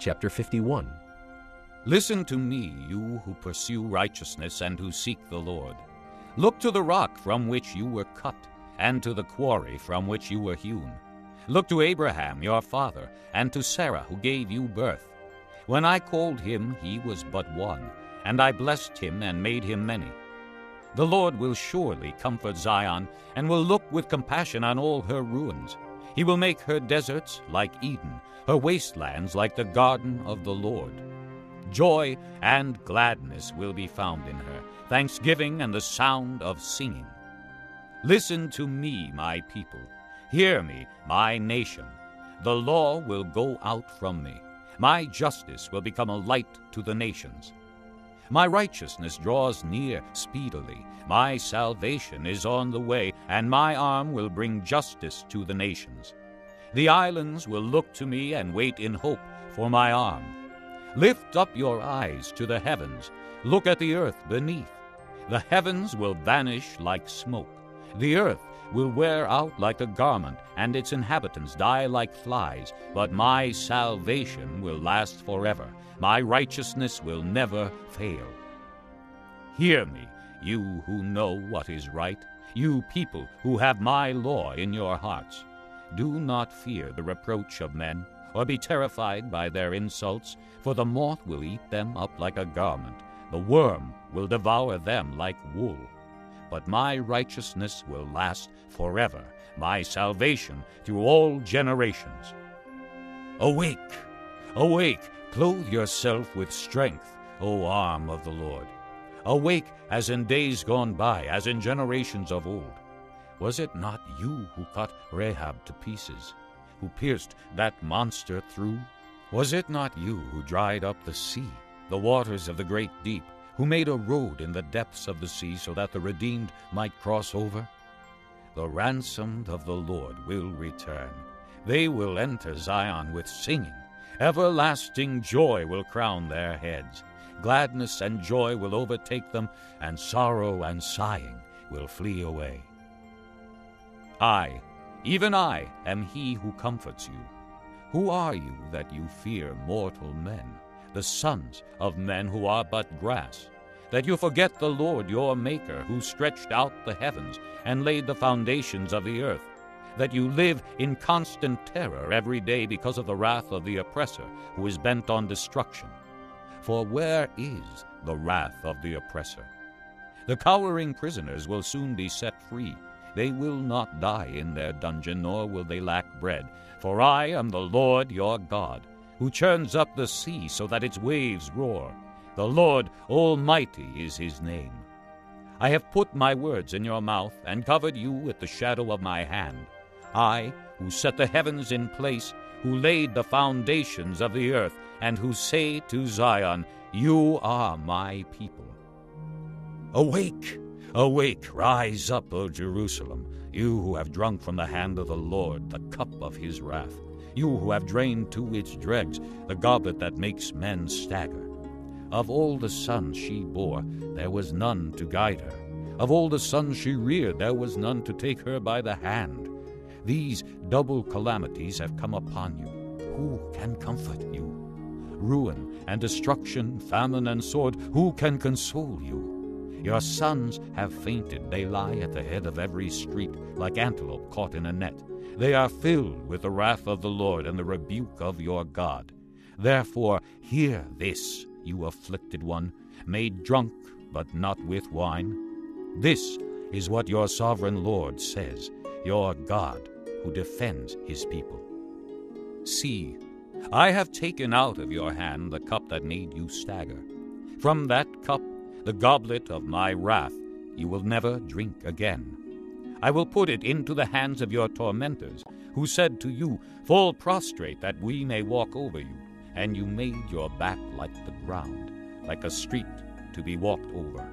Chapter 51. Listen to me, you who pursue righteousness and who seek the Lord. Look to the rock from which you were cut, and to the quarry from which you were hewn. Look to Abraham your father, and to Sarah who gave you birth. When I called him, he was but one, and I blessed him and made him many. The Lord will surely comfort Zion, and will look with compassion on all her ruins. He will make her deserts like Eden, her wastelands like the garden of the Lord. Joy and gladness will be found in her, thanksgiving and the sound of singing. Listen to me, my people. Hear me, my nation. The law will go out from me. My justice will become a light to the nations. My righteousness draws near speedily. My salvation is on the way, and my arm will bring justice to the nations. The islands will look to me and wait in hope for my arm. Lift up your eyes to the heavens. Look at the earth beneath. The heavens will vanish like smoke. The earth will wear out like a garment, and its inhabitants die like flies. But my salvation will last forever. My righteousness will never fail. Hear me, you who know what is right, you people who have my law in your hearts. Do not fear the reproach of men, or be terrified by their insults, for the moth will eat them up like a garment. The worm will devour them like wool. But my righteousness will last forever, my salvation through all generations. Awake, awake, clothe yourself with strength, O arm of the Lord. Awake as in days gone by, as in generations of old. Was it not you who cut Rahab to pieces, who pierced that monster through? Was it not you who dried up the sea, the waters of the great deep, who made a road in the depths of the sea so that the redeemed might cross over? The ransomed of the Lord will return. They will enter Zion with singing. Everlasting joy will crown their heads. Gladness and joy will overtake them, and sorrow and sighing will flee away. I, even I, am he who comforts you. Who are you that you fear mortal men, the sons of men who are but grass, that you forget the Lord your Maker, who stretched out the heavens and laid the foundations of the earth, that you live in constant terror every day because of the wrath of the oppressor, who is bent on destruction? For where is the wrath of the oppressor? The cowering prisoners will soon be set free. They will not die in their dungeon, nor will they lack bread. For I am the Lord your God, who churns up the sea so that its waves roar. The Lord Almighty is his name. I have put my words in your mouth and covered you with the shadow of my hand. I, who set the heavens in place, who laid the foundations of the earth, and who say to Zion, You are my people. Awake! Awake, rise up, O Jerusalem, you who have drunk from the hand of the Lord the cup of his wrath, you who have drained to its dregs the goblet that makes men stagger. Of all the sons she bore, there was none to guide her. Of all the sons she reared, there was none to take her by the hand. These double calamities have come upon you. Who can comfort you? Ruin and destruction, famine and sword, who can console you? Your sons have fainted. They lie at the head of every street, like antelope caught in a net. They are filled with the wrath of the Lord and the rebuke of your God. Therefore hear this, you afflicted one, made drunk, but not with wine. This is what your sovereign Lord says, your God, who defends his people. See, I have taken out of your hand the cup that made you stagger. From that cup, the goblet of my wrath, you will never drink again. I will put it into the hands of your tormentors, who said to you, Fall prostrate that we may walk over you. And you made your back like the ground, like a street to be walked over.